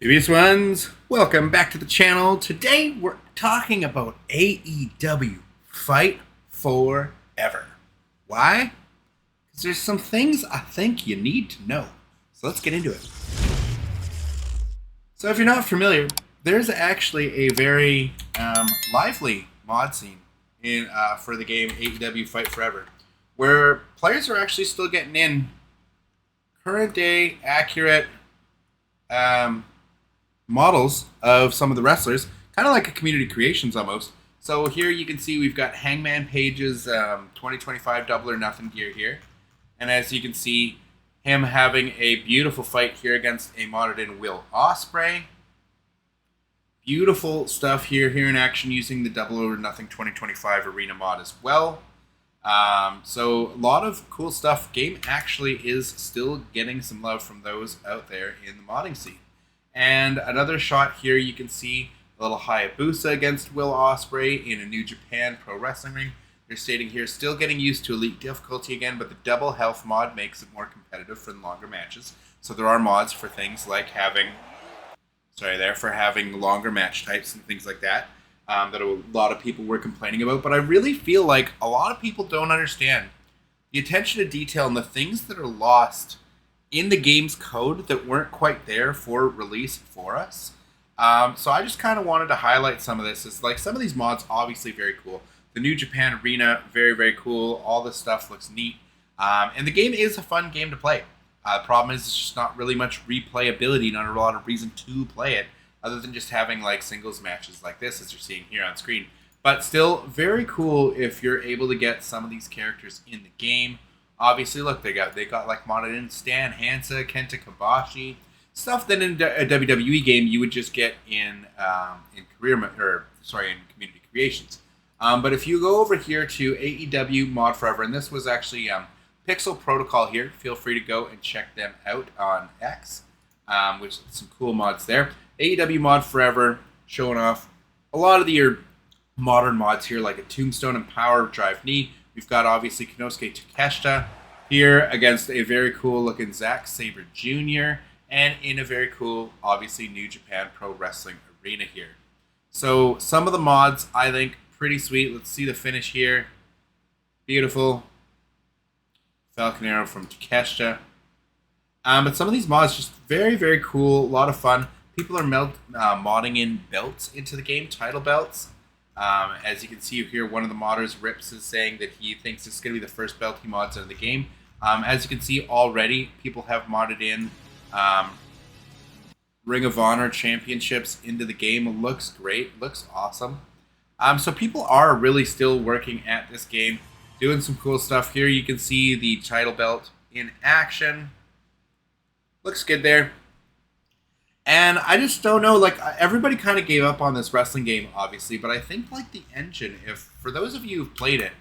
Previous ones, welcome back to the channel. Today we're talking about AEW Fight Forever. Why? Because there's some things I think you need to know. So let's get into it. So if you're not familiar, there's actually a very lively mod scene for the game AEW Fight Forever, where players are actually still getting in current day accurate models of some of the wrestlers, kind of like a community creations almost. So here you can see we've got Hangman Page's 2025 Double or Nothing gear here. And as you can see, him having a beautiful fight here against a modded in Will Ospreay. Beautiful stuff here in action using the Double or Nothing 2025 Arena mod as well. So a lot of cool stuff. Game actually is still getting some love from those out there in the modding scene. And another shot here, you can see a little Hayabusa against Will Ospreay in a New Japan Pro Wrestling ring. They're stating here, still getting used to elite difficulty again, but the double health mod makes it more competitive for longer matches. So there are mods for things like having longer match types and things like that, that a lot of people were complaining about. But I really feel like a lot of people don't understand the attention to detail and the things that are lost in the game's code that weren't quite there for release for us. So I just kind of wanted to highlight some of this. It's like some of these mods obviously very cool. The New Japan Arena, very, very cool. All this stuff looks neat. And the game is a fun game to play. The problem is it's just not really much replayability, not a lot of reason to play it, other than just having like singles matches like this, as you're seeing here on screen. But still, very cool if you're able to get some of these characters in the game. Obviously, look, they got like modded in Stan Hansa, Kenta Kobashi, stuff that in a WWE game you would just get in community creations. But if you go over here to AEW Mod Forever, and this was actually Pixel Protocol here, feel free to go and check them out on X, which some cool mods there. AEW Mod Forever showing off a lot of your modern mods here, like a Tombstone and Power Drive Knee. We've got obviously Konosuke Takeshita here against a very cool looking Zack Sabre Jr. and in a very cool, obviously, New Japan Pro Wrestling Arena here. So some of the mods I think pretty sweet. Let's see the finish here. Beautiful. Falcon Arrow from Takeshita. But some of these mods just very, very cool. A lot of fun. People are modding in belts into the game, title belts. As you can see here, one of the modders, Rips, is saying that he thinks this is going to be the first belt he mods into the game. As you can see already, people have modded in Ring of Honor championships into the game. It looks great. Looks awesome. So people are really still working at this game, doing some cool stuff. Here you can see the title belt in action. Looks good there. And I just don't know, like, everybody kind of gave up on this wrestling game, obviously, but I think, like, the engine, for those of you who've played it,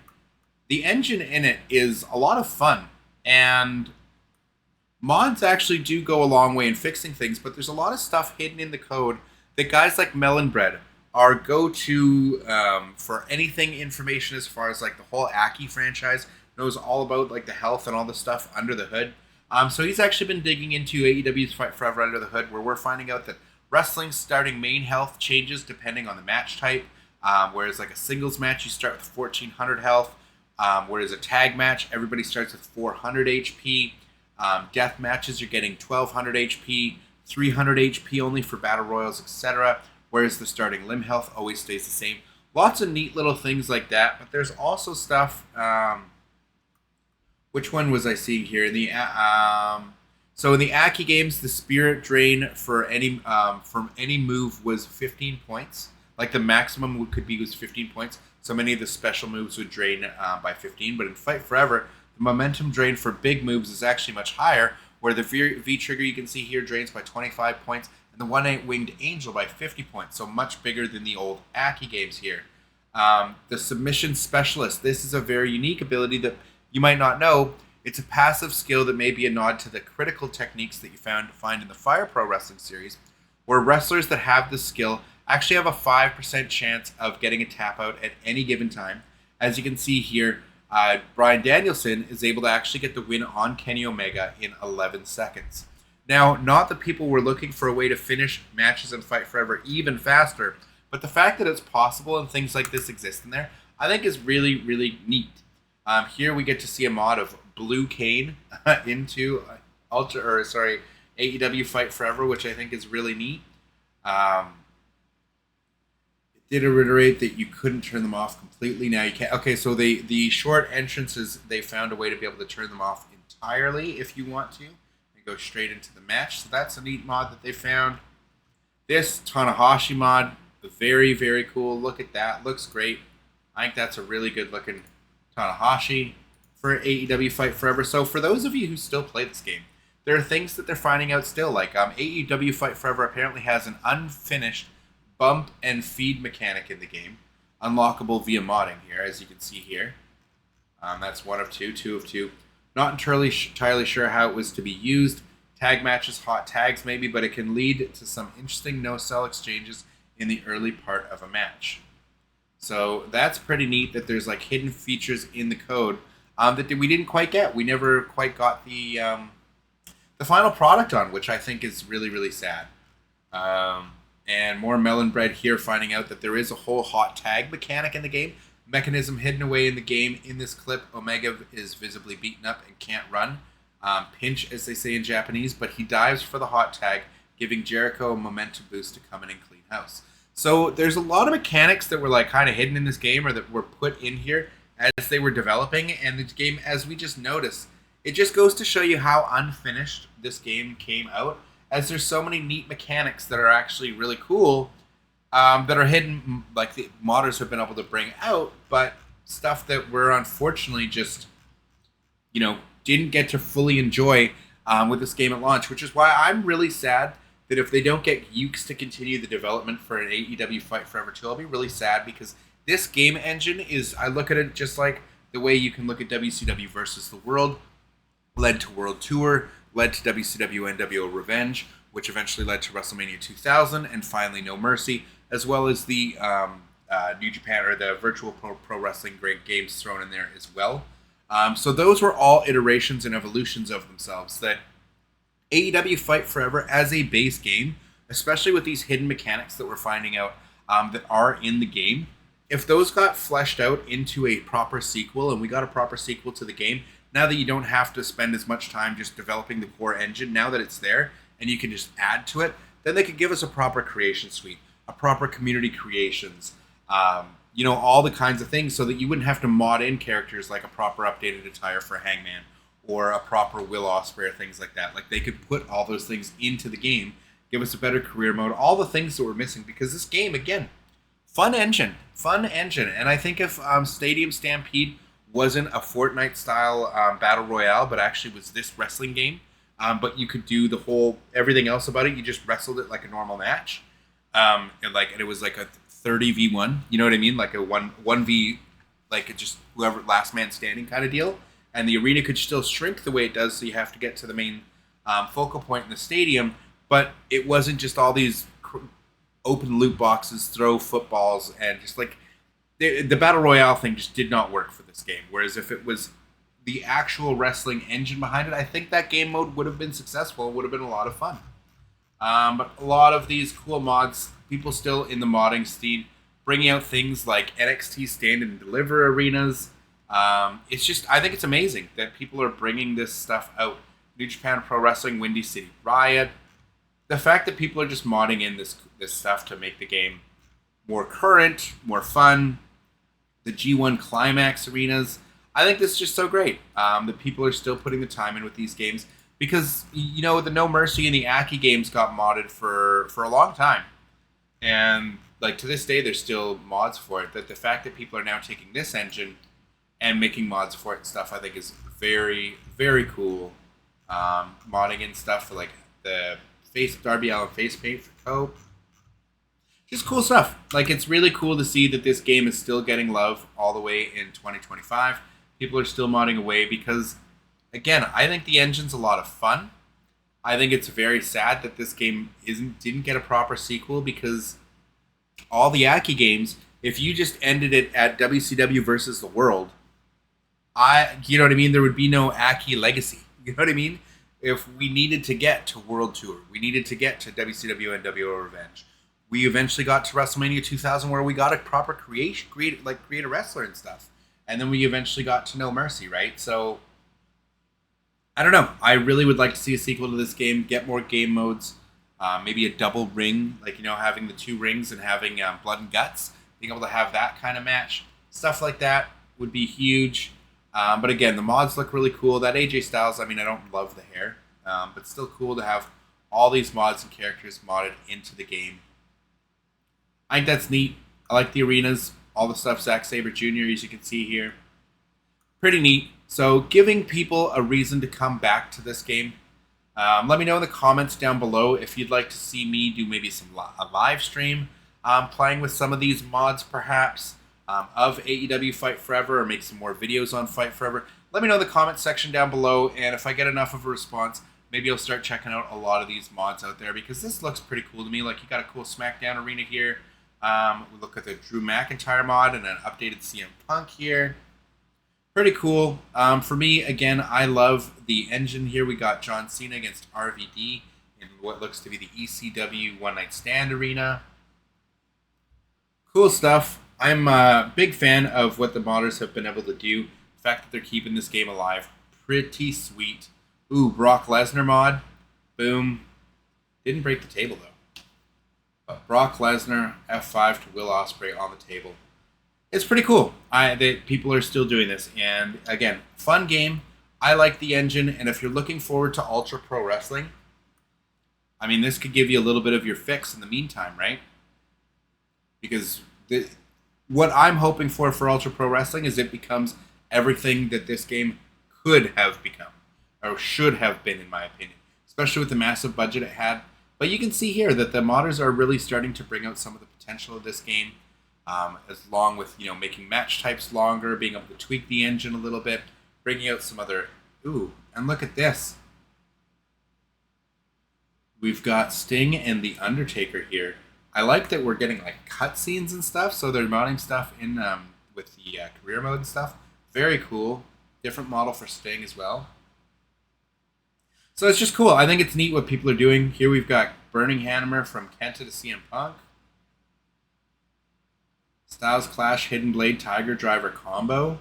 the engine in it is a lot of fun, and mods actually do go a long way in fixing things, but there's a lot of stuff hidden in the code that guys like Melon Bread are go-to for anything information as far as, like, the whole Aki franchise, knows all about, like, the health and all the stuff under the hood. So he's actually been digging into AEW's Fight Forever Under the Hood, where we're finding out that wrestling's starting main health changes depending on the match type. Whereas like a singles match, you start with 1400 health. Whereas a tag match, everybody starts with 400 HP. Death matches, you're getting 1200 HP, 300 HP only for battle royals, etc. Whereas the starting limb health always stays the same. Lots of neat little things like that, but there's also stuff... which one was I seeing here? So in the Aki games, the spirit drain for any from any move was 15 points. Like the maximum was 15 points. So many of the special moves would drain by 15. But in Fight Forever, the momentum drain for big moves is actually much higher. Where the V trigger you can see here drains by 25 points, and the one-winged angel by 50 points. So much bigger than the old Aki games here. The submission specialist. This is a very unique ability that you might not know. It's a passive skill that may be a nod to the critical techniques that you find in the Fire Pro Wrestling series, where wrestlers that have this skill actually have a 5% chance of getting a tap out at any given time. As you can see here, Bryan Danielson is able to actually get the win on Kenny Omega in 11 seconds. Now, not that people were looking for a way to finish matches and Fight Forever even faster, but the fact that it's possible and things like this exist in there, I think is really, really neat. Here we get to see a mod of Blue Kane into AEW Fight Forever, which I think is really neat. It did reiterate that you couldn't turn them off completely. Now you can't. Okay, so the short entrances, they found a way to be able to turn them off entirely if you want to. They go straight into the match. So that's a neat mod that they found. This Tanahashi mod, very, very cool. Look at that. Looks great. I think that's a really good looking Tanahashi for AEW Fight Forever. So for those of you who still play this game, there are things that they're finding out still. Like AEW Fight Forever apparently has an unfinished bump and feed mechanic in the game, unlockable via modding here, as you can see here. That's one of two of two. Not entirely sure how it was to be used. Tag matches, hot tags maybe, but it can lead to some interesting no-sell exchanges in the early part of a match. So that's pretty neat that there's like hidden features in the code that we didn't quite get. We never quite got the final product on, which I think is really, really sad. And more melon bread here, finding out that there is a whole hot tag mechanic in the game. Mechanism hidden away in the game. In this clip, Omega is visibly beaten up and can't run. Pinch, as they say in Japanese, but he dives for the hot tag, giving Jericho a momentum boost to come in and clean house. So there's a lot of mechanics that were like kind of hidden in this game, or that were put in here as they were developing, and the game, as we just noticed, it just goes to show you how unfinished this game came out, as there's so many neat mechanics that are actually really cool, that are hidden, like the modders have been able to bring out, but stuff that we're unfortunately just, didn't get to fully enjoy with this game at launch, which is why I'm really sad that if they don't get Ukes to continue the development for an AEW Fight Forever 2, I'll be really sad, because this game engine is, I look at it just like the way you can look at WCW versus the World, led to World Tour, led to WCW NWO Revenge, which eventually led to WrestleMania 2000, and finally No Mercy, as well as the New Japan, or the Virtual Pro Wrestling Great Games thrown in there as well. So those were all iterations and evolutions of themselves that AEW Fight Forever as a base game, especially with these hidden mechanics that we're finding out that are in the game, if those got fleshed out into a proper sequel, and we got a proper sequel to the game, now that you don't have to spend as much time just developing the core engine, now that it's there and you can just add to it, then they could give us a proper creation suite, a proper community creations, all the kinds of things, so that you wouldn't have to mod in characters like a proper updated attire for Hangman or a proper Will Ospreay or things like that. Like, they could put all those things into the game, give us a better career mode, all the things that we're missing, because this game, again, fun engine. And I think if Stadium Stampede wasn't a Fortnite-style battle royale, but actually was this wrestling game, but you could do everything else about it, you just wrestled it like a normal match, and it was like a 30v1, you know what I mean? Like a 1v, like just whoever, last man standing kind of deal. And the arena could still shrink the way it does, so you have to get to the main focal point in the stadium, but it wasn't just all these open loot boxes, throw footballs, and just like, the Battle Royale thing just did not work for this game. Whereas if it was the actual wrestling engine behind it, I think that game mode would have been successful, would have been a lot of fun. But a lot of these cool mods, people still in the modding scene, bringing out things like NXT Stand and Deliver arenas. It's just, I think it's amazing that people are bringing this stuff out. New Japan Pro Wrestling, Windy City Riot. The fact that people are just modding in this stuff to make the game more current, more fun. The G1 Climax arenas. I think this is just so great that people are still putting the time in with these games, because, the No Mercy and the Aki games got modded for a long time. And, like, to this day, there's still mods for it. That the fact that people are now taking this engine and making mods for it and stuff, I think is very, very cool. Modding in stuff for, like, the Darby Allin face paint for Cope. Just cool stuff. Like, it's really cool to see that this game is still getting love all the way in 2025. People are still modding away because, again, I think the engine's a lot of fun. I think it's very sad that this game didn't get a proper sequel, because all the Aki games, if you just ended it at WCW versus the World, you know what I mean? There would be no Aki legacy. You know what I mean? if we needed to get to World Tour, we needed to get to WCW and NWO Revenge. We eventually got to WrestleMania 2000 where we got a proper create a wrestler and stuff. And then we eventually got to No Mercy, right? So I don't know. I really would like to see a sequel to this game, get more game modes, maybe a double ring, like, having the 2 rings and having blood and guts, being able to have that kind of match. Stuff like that would be huge. But again, the mods look really cool. That AJ Styles, I don't love the hair, but still cool to have all these mods and characters modded into the game. I think that's neat. I like the arenas, all the stuff Zack Sabre Jr., as you can see here. Pretty neat. So giving people a reason to come back to this game. Let me know in the comments down below if you'd like to see me do maybe a live stream playing with some of these mods perhaps. Of AEW Fight Forever, or make some more videos on Fight Forever. Let me know in the comment section down below, and if I get enough of a response, maybe I'll start checking out a lot of these mods out there, because this looks pretty cool to me. Like, you got a cool SmackDown arena here. We look at the Drew McIntyre mod and an updated CM Punk here. Pretty cool. For me, again, I love the engine here. We got John Cena against RVD in what looks to be the ECW One Night Stand arena. Cool stuff. I'm a big fan of what the modders have been able to do. The fact that they're keeping this game alive. Pretty sweet. Ooh, Brock Lesnar mod. Boom. Didn't break the table, though. But Brock Lesnar, F5 to Will Ospreay on the table. It's pretty cool. People are still doing this. And, again, fun game. I like the engine. And if you're looking forward to Ultra Pro Wrestling, this could give you a little bit of your fix in the meantime, right? Because what I'm hoping for Ultra Pro Wrestling is it becomes everything that this game could have become, or should have been, in my opinion, especially with the massive budget it had. But you can see here that the modders are really starting to bring out some of the potential of this game, as long with, making match types longer, being able to tweak the engine a little bit, bringing out some other... Ooh, and look at this. We've got Sting and The Undertaker here. I like that we're getting cutscenes and stuff, so they're modding stuff in with the career mode and stuff. Very cool. Different model for Sting as well. So it's just cool. I think it's neat what people are doing. Here we've got Burning Hammer from Kenta to CM Punk. Styles Clash Hidden Blade Tiger Driver combo.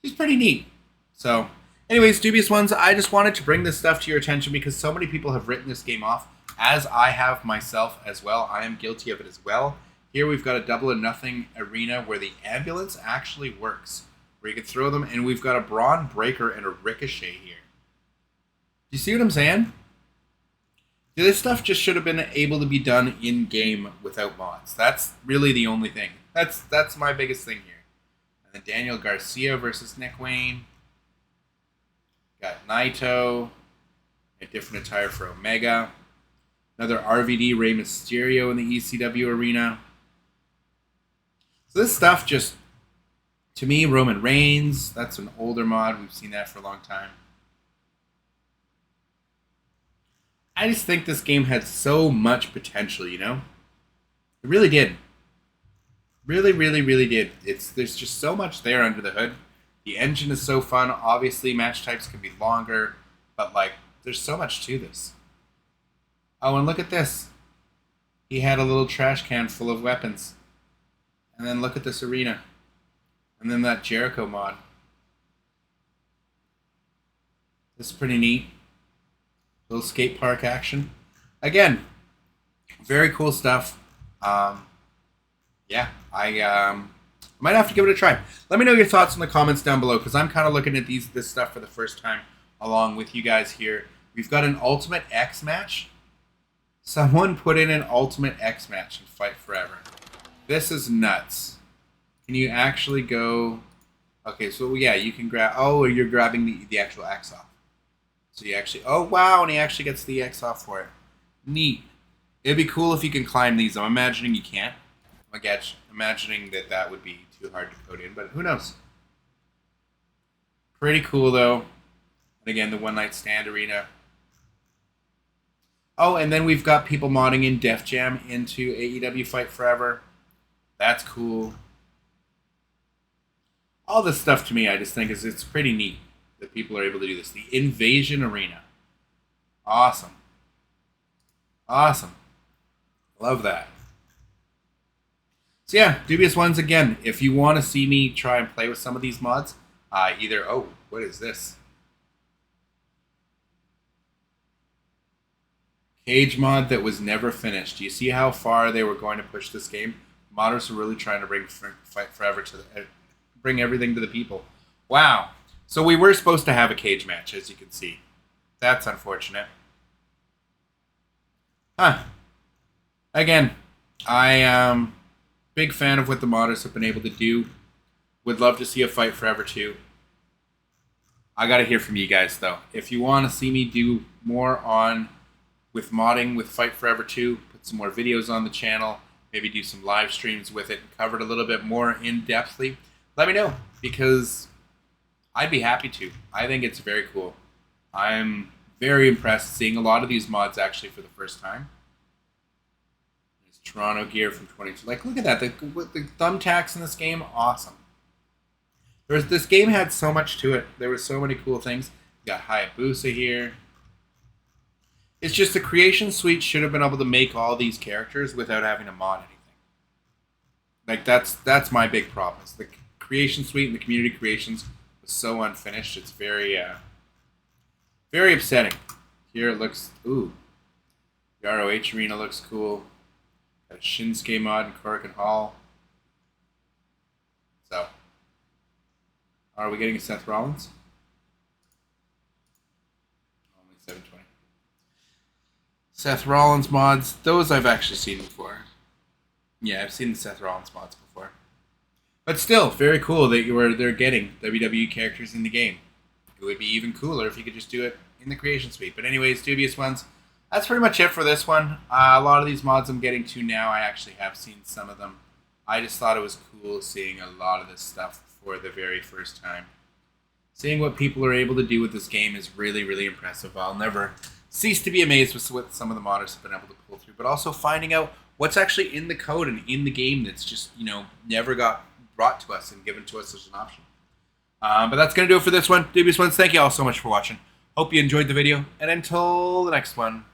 It's pretty neat. So, anyways, Dubious Ones, I just wanted to bring this stuff to your attention because so many people have written this game off, as I have myself as well. I am guilty of it as well. Here we've got a Double or Nothing arena where the ambulance actually works, where you can throw them, and we've got a Braun Breaker and a Ricochet here. Do you see what I'm saying? This stuff just should have been able to be done in-game without mods. That's really the only thing. That's my biggest thing here. And then Daniel Garcia versus Nick Wayne. Got Naito. A different attire for Omega. Another RVD Rey Mysterio in the ECW arena. So this stuff just, to me, Roman Reigns, that's an older mod. We've seen that for a long time. I just think this game had so much potential, It really did. Really, really, really did. There's just so much there under the hood. The engine is so fun. Obviously, match types can be longer, but, there's so much to this. Oh, and look at this. He had a little trash can full of weapons. And then look at this arena. And then that Jericho mod. This is pretty neat. Little skate park action. Again, very cool stuff. Yeah, I might have to give it a try. Let me know your thoughts in the comments down below, because I'm kind of looking at this stuff for the first time along with you guys here. We've got an Ultimate X match. Someone put in an Ultimate X match in Fight Forever. This is nuts. Can you actually go... Okay, so yeah, you can grab... Oh, you're grabbing the actual X off. So you actually... Oh, wow, and he actually gets the X off for it. Neat. It'd be cool if you can climb these. I'm imagining you can't. I'm imagining that would be too hard to code in, but who knows? Pretty cool, though. And again, the One Night Stand arena. Oh, and then we've got people modding in Def Jam into AEW Fight Forever. That's cool. All this stuff to me, I just think it's pretty neat that people are able to do this. The Invasion Arena. Awesome. Awesome. Love that. So yeah, Dubious Ones again. If you want to see me try and play with some of these mods, either... Oh, what is this? Cage mod that was never finished. Do you see how far they were going to push this game? Modders were really trying to bring Fight Forever to bring everything to the people. Wow. So we were supposed to have a cage match, as you can see. That's unfortunate. Huh. Again, I am big fan of what the modders have been able to do. Would love to see a Fight Forever 2. I gotta hear from you guys though. If you want to see me do more on with modding with Fight Forever 2, put some more videos on the channel, maybe do some live streams with it, and cover it a little bit more in-depthly, let me know, because I'd be happy to. I think it's very cool. I'm very impressed seeing a lot of these mods actually for the first time. There's Toronto gear from 22. Like, look at that. The thumbtacks in this game, awesome. This game had so much to it. There were so many cool things. You got Hayabusa here. It's just the Creation Suite should have been able to make all these characters without having to mod anything. Like, that's my big problem. Is the Creation Suite and the Community Creations was so unfinished. It's very very upsetting. Here it looks... Ooh. The ROH Arena looks cool. Got a Shinsuke mod in Korakuen Hall. So... Are we getting a Seth Rollins? Only 720. Seth Rollins mods, those I've actually seen before. Yeah, I've seen the Seth Rollins mods before. But still, very cool that they're getting WWE characters in the game. It would be even cooler if you could just do it in the Creation Suite. But anyways, Dubious Ones, that's pretty much it for this one. A lot of these mods I'm getting to now, I actually have seen some of them. I just thought it was cool seeing a lot of this stuff for the very first time. Seeing what people are able to do with this game is really, really impressive. I'll never cease to be amazed with what some of the modders have been able to pull through, but also finding out what's actually in the code and in the game that's just, never got brought to us and given to us as an option. But that's going to do it for this one. Dubious Ones, thank you all so much for watching. Hope you enjoyed the video, and until the next one,